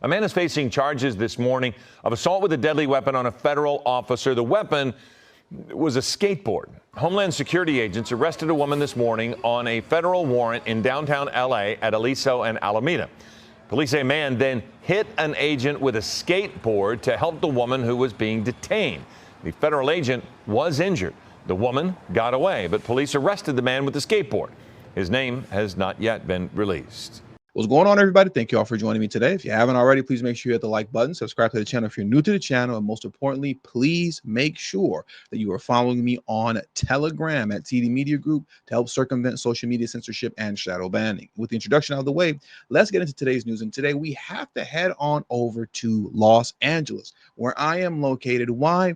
A man is facing charges this morning of assault with a deadly weapon on a federal officer. The weapon was a skateboard. Homeland Security agents arrested a woman this morning on a federal warrant in downtown L.A. at Aliso and Alameda. Police say a man then hit an agent with a skateboard to help the woman who was being detained. The federal agent was injured. The woman got away, but police arrested the man with the skateboard. His name has not yet been released. What's going on, everybody? Thank you all for joining me today. If you haven't already, please make sure you hit the like button, subscribe to the channel if you're new to the channel, and most importantly, please make sure that you are following me on Telegram at TD Media Group to help circumvent social media censorship and shadow banning. With the introduction out of the way, let's get into today's news. And today we have to head on over to Los Angeles, where I am located. Why?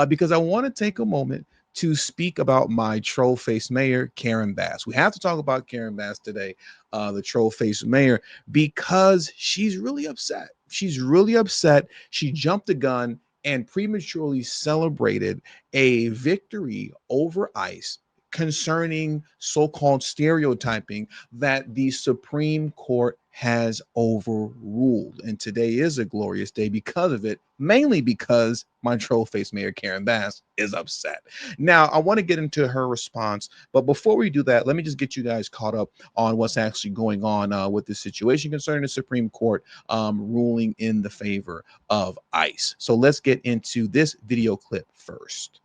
Because I want to take a moment to speak about my troll-faced mayor, Karen Bass. We have to talk about Karen Bass today, the troll-faced mayor, because she's really upset. She's really upset. She jumped the gun and prematurely celebrated a victory over ICE concerning so-called stereotyping that the Supreme Court has overruled. And today is a glorious day because of it, mainly because my troll-faced mayor, Karen Bass, is upset. Now, I want to get into her response, but before we do that, let me just get you guys caught up on what's actually going on with this situation concerning the Supreme Court ruling in the favor of ICE. So let's get into this video clip first.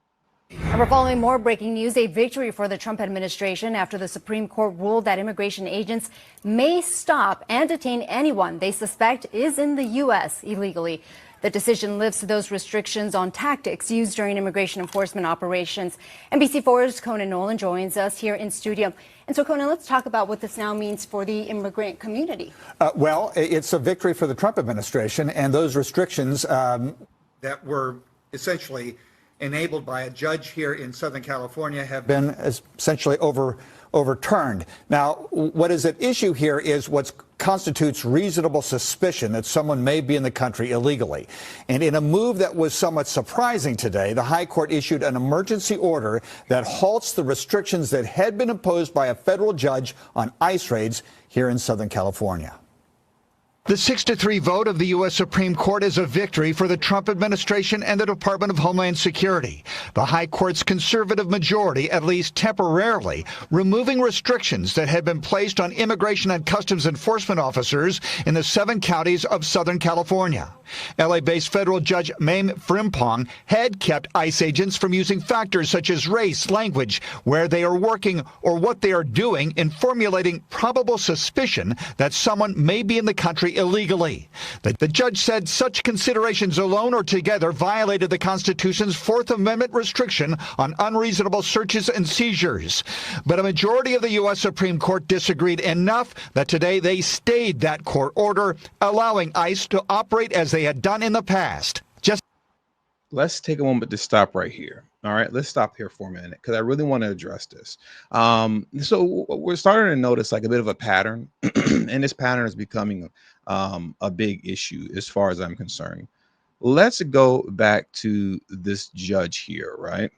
And we're following more breaking news, a victory for the Trump administration after the Supreme Court ruled that immigration agents may stop and detain anyone they suspect is in the U.S. illegally. The decision lifts those restrictions on tactics used during immigration enforcement operations. NBC4's Conan Nolan joins us here in studio. And so, Conan, let's talk about what this now means for the immigrant community. Well, it's a victory for the Trump administration, and those restrictions that were essentially enabled by a judge here in Southern California have been essentially overturned. Now, what is at issue here is what constitutes reasonable suspicion that someone may be in the country illegally. And in a move that was somewhat surprising today, the High Court issued an emergency order that halts the restrictions that had been imposed by a federal judge on ICE raids here in Southern California. The 6-3 vote of the U.S. Supreme Court is a victory for the Trump administration and the Department of Homeland Security. The High Court's conservative majority, at least temporarily, removing restrictions that had been placed on immigration and customs enforcement officers in the 7 counties of Southern California. L.A.-based federal judge Mame Frimpong had kept ICE agents from using factors such as race, language, where they are working, or what they are doing in formulating probable suspicion that someone may be in the country illegally. The judge said such considerations alone or together violated the Constitution's Fourth Amendment restriction on unreasonable searches and seizures. But a majority of the U.S. Supreme Court disagreed enough that today they stayed that court order, allowing ICE to operate as they had done in the past. Let's take a moment to stop right here. All right, let's stop here for a minute because I really want to address this. So we're starting to notice like a bit of a pattern, and this pattern is becoming a big issue as far as I'm concerned. Let's go back to this judge here, right?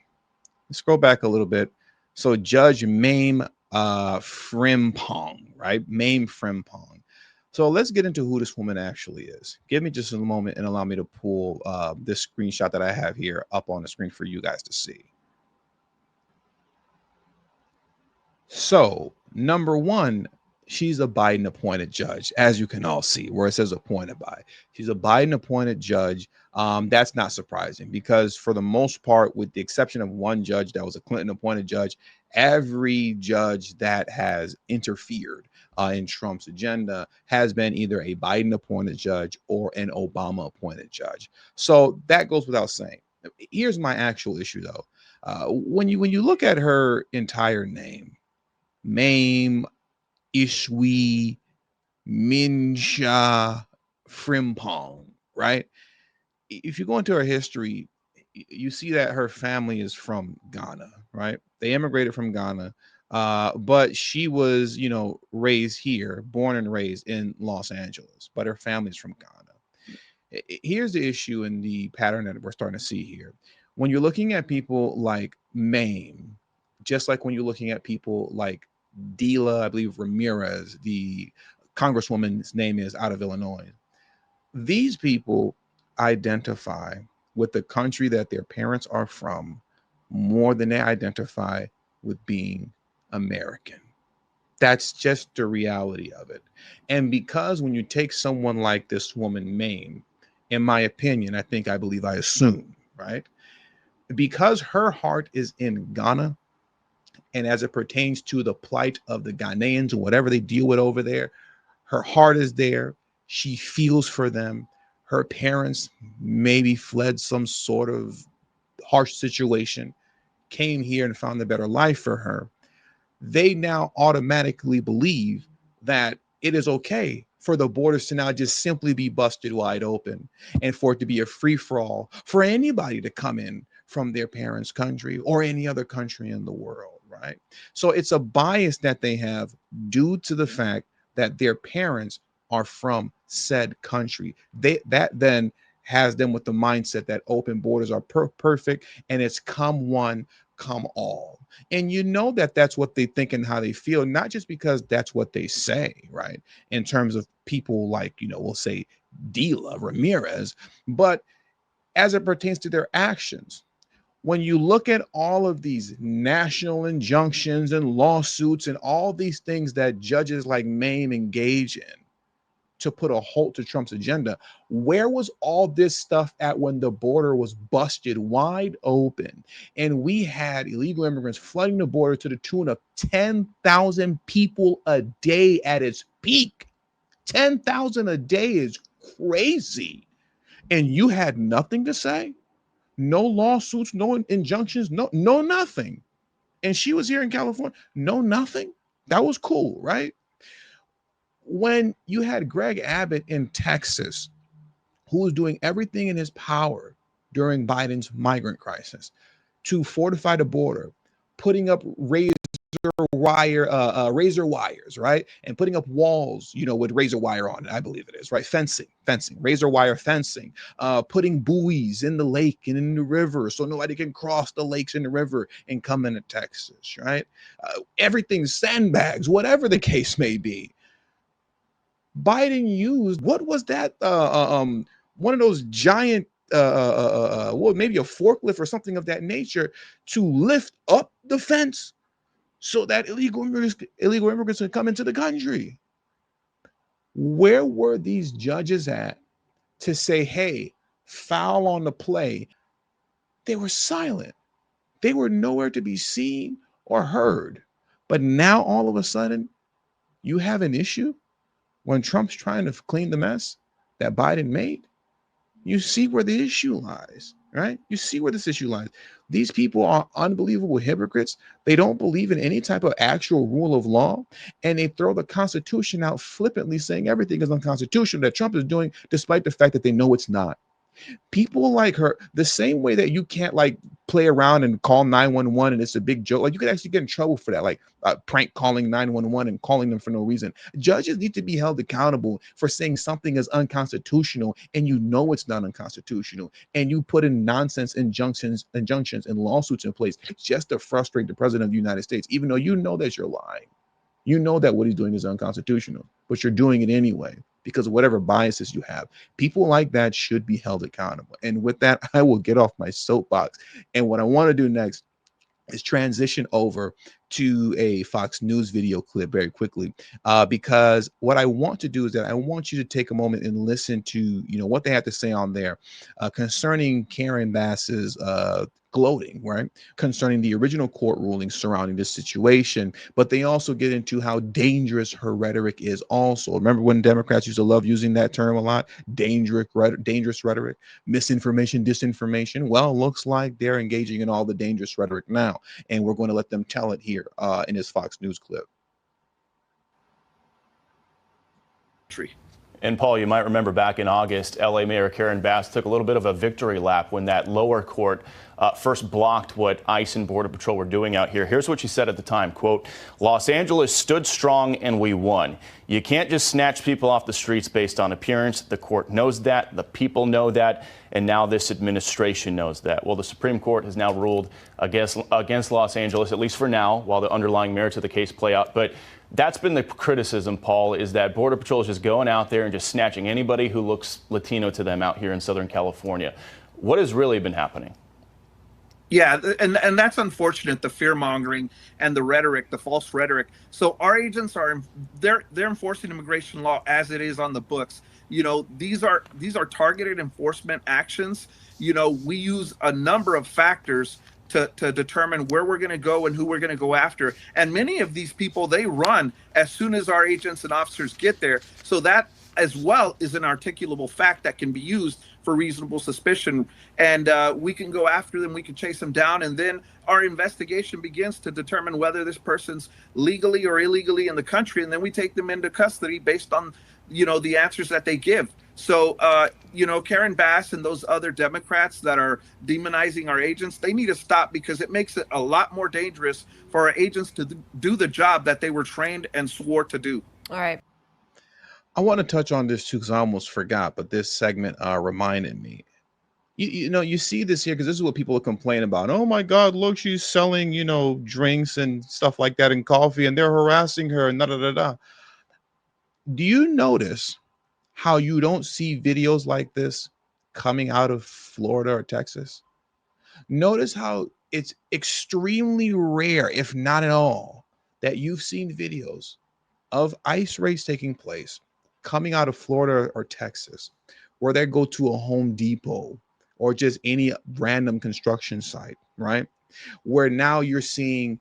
Let's scroll back a little bit. So Judge Mame Frimpong, right? Mame Frimpong. So let's get into who this woman actually is. Give me just a moment and allow me to pull this screenshot that I have here up on the screen for you guys to see. So number one, she's a Biden appointed judge, as you can all see where it says appointed by. She's a Biden appointed judge. That's not surprising because for the most part, with the exception of one judge that was a Clinton appointed judge, every judge that has interfered in Trump's agenda has been either a Biden appointed judge or an Obama appointed judge. So that goes without saying. Here's my actual issue though. When you look at her entire name, Mame Ishwi Minsha Frimpong, right? If you go into her history, you see that her family is from Ghana, right? They immigrated from Ghana, but she was, raised here, born and raised in Los Angeles, but her family's from Ghana. Here's the issue and the pattern that we're starting to see here. When you're looking at people like Mame, just like when you're looking at people like Dila, I believe Ramirez, the congresswoman's name is out of Illinois. These people identify with the country that their parents are from more than they identify with being American. That's just the reality of it. And because when you take someone like this woman, Maine, in my opinion, I assume, right? Because her heart is in Ghana, and as it pertains to the plight of the Ghanaians or whatever they deal with over there, her heart is there. She feels for them. Her parents maybe fled some sort of harsh situation, came here and found a better life for her. They now automatically believe that it is okay for the borders to now just simply be busted wide open and for it to be a free for all for anybody to come in from their parents' country or any other country in the world, right? So it's a bias that they have due to the fact that their parents are from said country. That then has them with the mindset that open borders are perfect and it's come one, come all. And you know that that's what they think and how they feel, not just because that's what they say, right? In terms of people like, we'll say Dila Ramirez, but as it pertains to their actions. When you look at all of these national injunctions and lawsuits and all these things that judges like Maine engage in to put a halt to Trump's agenda, where was all this stuff at when the border was busted wide open and we had illegal immigrants flooding the border to the tune of 10,000 people a day at its peak? 10,000 a day is crazy. And you had nothing to say? No lawsuits, no injunctions, no nothing. And she was here in California, no nothing. That was cool, right? When you had Greg Abbott in Texas, who was doing everything in his power during Biden's migrant crisis to fortify the border, putting up razor wires, right? And putting up walls, with razor wire on it, I believe it is, right? Fencing, razor wire fencing, putting buoys in the lake and in the river so nobody can cross the lakes and the river and come into Texas, right? Everything, sandbags, whatever the case may be. Biden used, what was that? One of those giant, well, maybe a forklift or something of that nature to lift up the fence so that illegal immigrants can come into the country. Where were these judges at to say, hey, foul on the play? They were silent. They were nowhere to be seen or heard. But now all of a sudden, you have an issue when Trump's trying to clean the mess that Biden made. You see where the issue lies, right? You see where this issue lies. These people are unbelievable hypocrites. They don't believe in any type of actual rule of law, and they throw the Constitution out flippantly, saying everything is unconstitutional that Trump is doing, despite the fact that they know it's not. People like her, the same way that you can't play around and call 911 and it's a big joke. You could actually get in trouble for that, prank calling 911 and calling them for no reason. Judges need to be held accountable for saying something is unconstitutional and it's not unconstitutional, and you put in nonsense injunctions and lawsuits in place just to frustrate the president of the United States, even though you know that you're lying. You know that what he's doing is unconstitutional, but you're doing it anyway because of whatever biases you have. People like that should be held accountable. And with that, I will get off my soapbox. And what I want to do next is transition over to a Fox News video clip very quickly, because what I want to do is that I want you to take a moment and listen to what they have to say on there concerning Karen Bass's gloating, right, concerning the original court ruling surrounding this situation. But they also get into how dangerous her rhetoric is also. Remember when Democrats used to love using that term a lot? Dangerous rhetoric, misinformation, disinformation. Well, it looks like they're engaging in all the dangerous rhetoric now, and we're going to let them tell it here in this Fox News clip. And Paul, you might remember back in August, LA Mayor Karen Bass took a little bit of a victory lap when that lower court first blocked what ICE and Border Patrol were doing out here. Here's what she said at the time, quote, "Los Angeles stood strong and we won. You can't just snatch people off the streets based on appearance. The court knows that, the people know that, and now this administration knows that." Well, the Supreme Court has now ruled against Los Angeles, at least for now, while the underlying merits of the case play out. But That's been the criticism, Paul, is that Border Patrol is just going out there and just snatching anybody who looks Latino to them out here in Southern California. What has really been happening? Yeah, and that's unfortunate, the fear mongering and the rhetoric, the false rhetoric. So our agents they're enforcing immigration law as it is on the books. You know, these are targeted enforcement actions. You know, we use a number of factors to determine where we're going to go and who we're going to go after. And many of these people, they run as soon as our agents and officers get there. So that as well is an articulable fact that can be used for reasonable suspicion. And we can go after them, we can chase them down, and then our investigation begins to determine whether this person's legally or illegally in the country, and then we take them into custody based on, you know, the answers that they give. So, you know, Karen Bass and those other Democrats that are demonizing our agents, they need to stop, because it makes it a lot more dangerous for our agents to do the job that they were trained and swore to do. All right. I want to touch on this too, because I almost forgot, but this segment reminded me. You know, you see this here because this is what people are complaining about. Oh my God, look, she's selling, you know, drinks and stuff like that and coffee, and they're harassing her and da da da da. Do you notice how you don't see videos like this coming out of Florida or Texas? Notice how it's extremely rare, if not at all, that you've seen videos of ICE raids taking place coming out of Florida or Texas, where they go to a Home Depot or just any random construction site, right? Where now you're seeing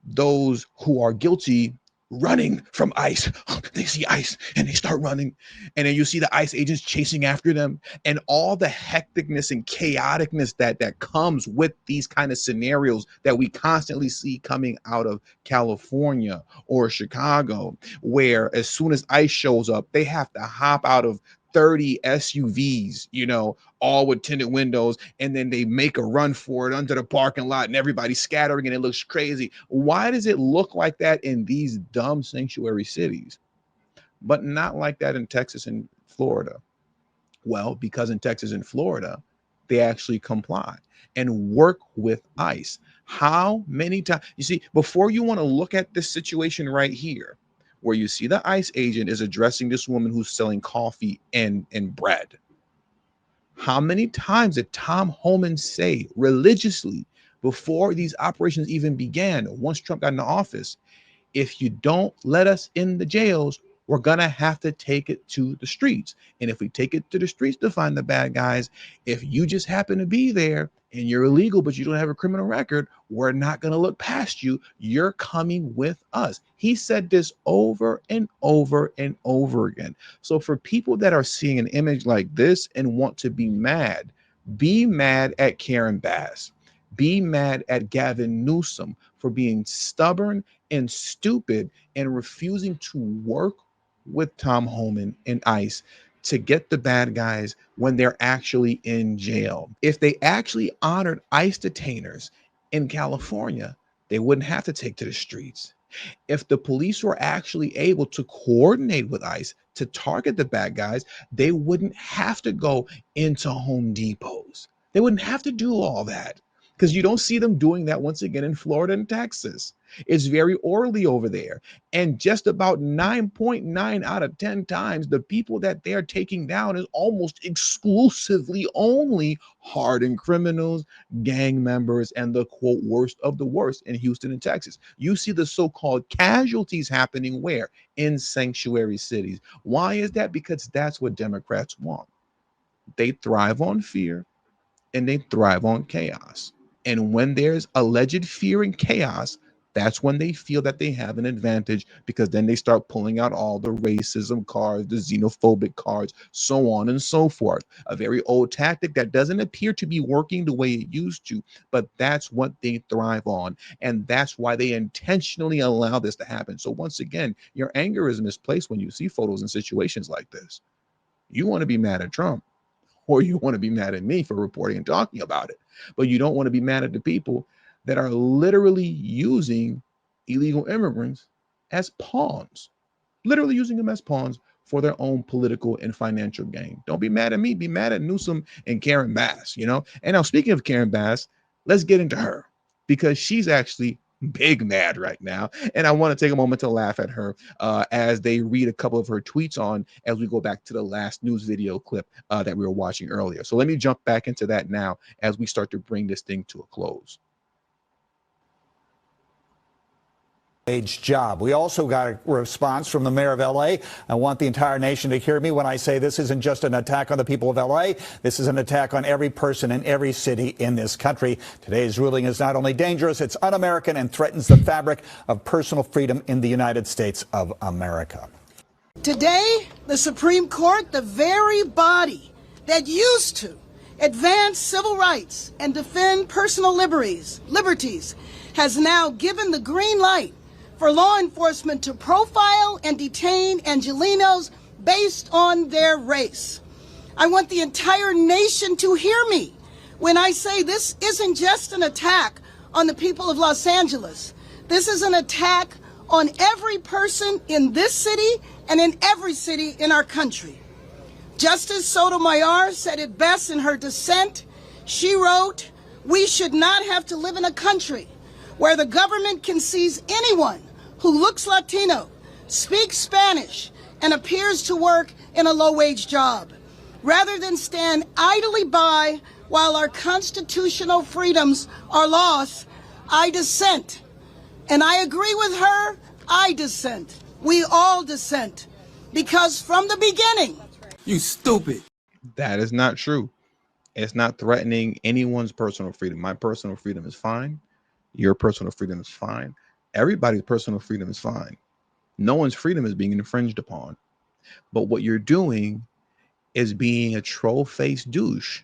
those who are guilty running from ICE. They see ICE and they start running. And then you see the ICE agents chasing after them, and all the hecticness and chaoticness that comes with these kind of scenarios that we constantly see coming out of California or Chicago, where as soon as ICE shows up, they have to hop out of 30 SUVs, you know, all with tinted windows, and then they make a run for it under the parking lot, and everybody's scattering and it looks crazy. Why does it look like that in these dumb sanctuary cities, but not like that in Texas and Florida? Well, because in Texas and Florida, they actually comply and work with ICE. How many times? You see, before you want to look at this situation right here, where you see the ICE agent is addressing this woman who's selling coffee and bread, how many times did Tom Homan say religiously before these operations even began, once Trump got into office, if you don't let us in the jails, we're going to have to take it to the streets. And if we take it to the streets to find the bad guys, if you just happen to be there and you're illegal, but you don't have a criminal record, we're not going to look past you. You're coming with us. He said this over and over and over again. So for people that are seeing an image like this and want to be mad at Karen Bass. Be mad at Gavin Newsom for being stubborn and stupid and refusing to work with Tom Homan and ICE to get the bad guys when they're actually in jail. If they actually honored ICE detainers in California, they wouldn't have to take to the streets. If the police were actually able to coordinate with ICE to target the bad guys, they wouldn't have to go into Home Depots. They wouldn't have to do all that, because you don't see them doing that once again in Florida and Texas. It's very orderly over there. And just about 9.9 out of 10 times, the people that they're taking down is almost exclusively only hardened criminals, gang members, and the quote worst of the worst in Houston and Texas. You see the so-called casualties happening where? In sanctuary cities. Why is that? Because that's what Democrats want. They thrive on fear and they thrive on chaos. And when there's alleged fear and chaos, that's when they feel that they have an advantage, because then they start pulling out all the racism cards, the xenophobic cards, so on and so forth. A very old tactic that doesn't appear to be working the way it used to, but that's what they thrive on. And that's why they intentionally allow this to happen. So once again, your anger is misplaced when you see photos in situations like this. You want to be mad at Trump, or you want to be mad at me for reporting and talking about it. But you don't want to be mad at the people that are literally using illegal immigrants as pawns, literally using them as pawns for their own political and financial gain. Don't be mad at me. Be mad at Newsom and Karen Bass, you know? And now, speaking of Karen Bass, let's get into her, because she's actually big mad right now. And I want to take a moment to laugh at her as they read a couple of her tweets on as we go back to the last news video clip that we were watching earlier. So let me jump back into that now as we start to bring this thing to a close. Job. We also got a response from the mayor of L.A. I want the entire nation to hear me when I say this isn't just an attack on the people of L.A. This is an attack on every person in every city in this country. Today's ruling is not only dangerous, it's un-American and threatens the fabric of personal freedom in the United States of America. Today, the Supreme Court, the very body that used to advance civil rights and defend personal liberties, has now given the green light for law enforcement to profile and detain Angelenos based on their race. I want the entire nation to hear me when I say this isn't just an attack on the people of Los Angeles. This is an attack on every person in this city and in every city in our country. Justice Sotomayor said it best in her dissent. She wrote, "We should not have to live in a country where the government can seize anyone who looks Latino, speaks Spanish, and appears to work in a low-wage job. Rather than stand idly by while our constitutional freedoms are lost, I dissent." And I agree with her, I dissent. We all dissent. Because from the beginning... You stupid. That is not true. It's not threatening anyone's personal freedom. My personal freedom is fine. Your personal freedom is fine. Everybody's personal freedom is fine. No one's freedom is being infringed upon. But what you're doing is being a troll-faced douche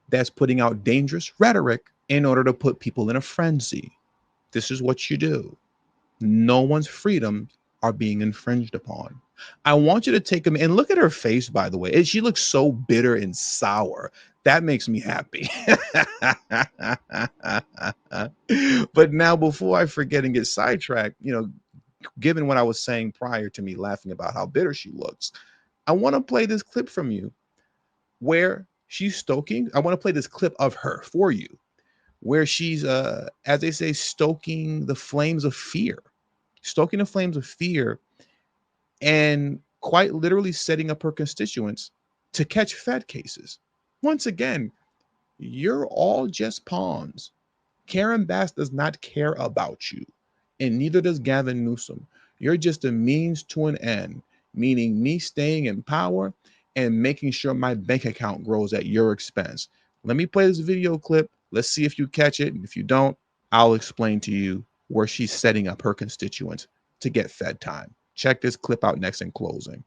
that's putting out dangerous rhetoric in order to put people in a frenzy. This is what you do. No one's freedoms are being infringed upon. I want you to take them and look at her face, by the way. She looks so bitter and sour. That makes me happy. But now, before I forget and get sidetracked, given what I was saying prior to me laughing about how bitter she looks, I want to play this clip from you where she's stoking. I want to play this clip of her for you, where she's, as they say, stoking the flames of fear, and quite literally setting up her constituents to catch Fed cases. Once again, you're all just pawns. Karen Bass does not care about you, and neither does Gavin Newsom. You're just a means to an end, meaning me staying in power and making sure my bank account grows at your expense. Let me play this video clip. Let's see if you catch it. And if you don't, I'll explain to you where she's setting up her constituents to get Fed time. Check this clip out next in closing.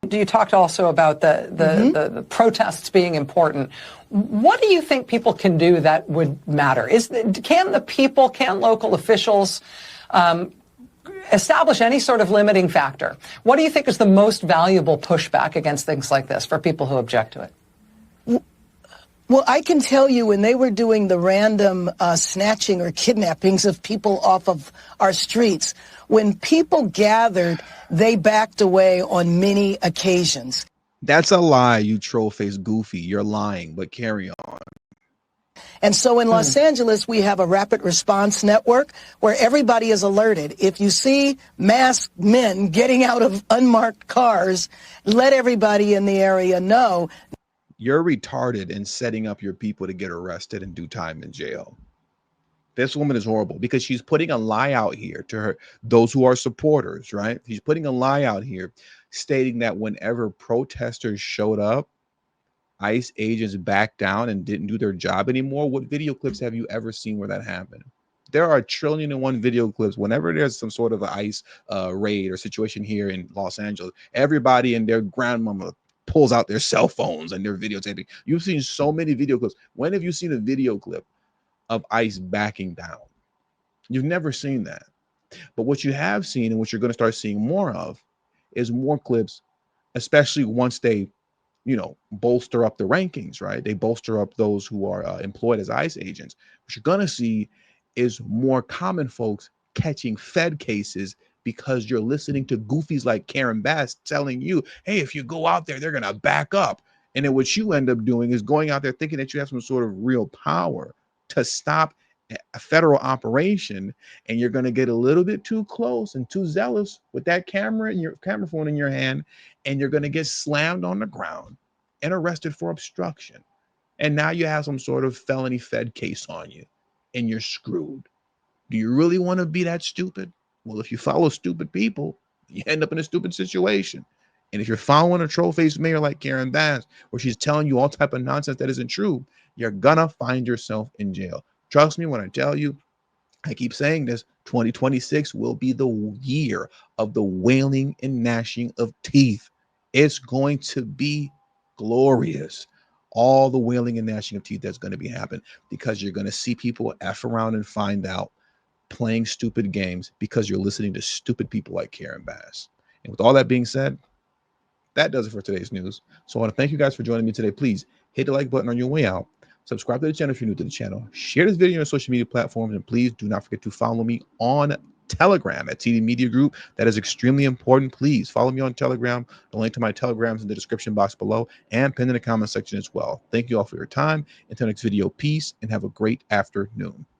You talked also about the protests being important. What do you think people can do that would matter? Can local officials establish any sort of limiting factor? What do you think is the most valuable pushback against things like this for people who object to it? Well, I can tell you when they were doing the random snatching or kidnappings of people off of our streets, when people gathered, they backed away on many occasions. That's a lie, you troll-faced goofy. You're lying, but carry on. And so in Los Angeles, we have a rapid response network where everybody is alerted. If you see masked men getting out of unmarked cars, let everybody in the area know. You're retarded in setting up your people to get arrested and do time in jail. This woman is horrible because she's putting a lie out here to those who are supporters, right? She's putting a lie out here stating that whenever protesters showed up, ICE agents backed down and didn't do their job anymore. What video clips have you ever seen where that happened? There are 1,000,001 video clips. Whenever there's some sort of an ICE raid or situation here in Los Angeles, everybody and their grandmama pulls out their cell phones and they're videotaping. You've seen so many video clips. When have you seen a video clip of ICE backing down? You've never seen that. But what you have seen and what you're going to start seeing more of is more clips, especially once they, bolster up the rankings, right? They bolster up those who are employed as ICE agents. What you're going to see is more common folks catching Fed cases because you're listening to goofies like Karen Bass telling you, hey, if you go out there, they're going to back up. And then what you end up doing is going out there thinking that you have some sort of real power to stop a federal operation, and you're going to get a little bit too close and too zealous with that camera and your camera phone in your hand, and you're going to get slammed on the ground and arrested for obstruction. And now you have some sort of felony fed case on you, and you're screwed. Do you really want to be that stupid? Well, if you follow stupid people, you end up in a stupid situation. And if you're following a troll-faced mayor like Karen Bass, where she's telling you all type of nonsense that isn't true, you're gonna find yourself in jail. Trust me when I tell you, I keep saying this, 2026 will be the year of the wailing and gnashing of teeth. It's going to be glorious. All the wailing and gnashing of teeth that's going to be happening, because you're going to see people F around and find out, playing stupid games because you're listening to stupid people like Karen Bass. And with all that being said, that does it for today's news. So I want to thank you guys for joining me today. Please hit the like button on your way out. Subscribe to the channel if you're new to the channel. Share this video on social media platforms. And please do not forget to follow me on Telegram at TD Media Group. That is extremely important. Please follow me on Telegram. The link to my Telegram is in the description box below and pinned in the comment section as well. Thank you all for your time. Until next video, peace and have a great afternoon.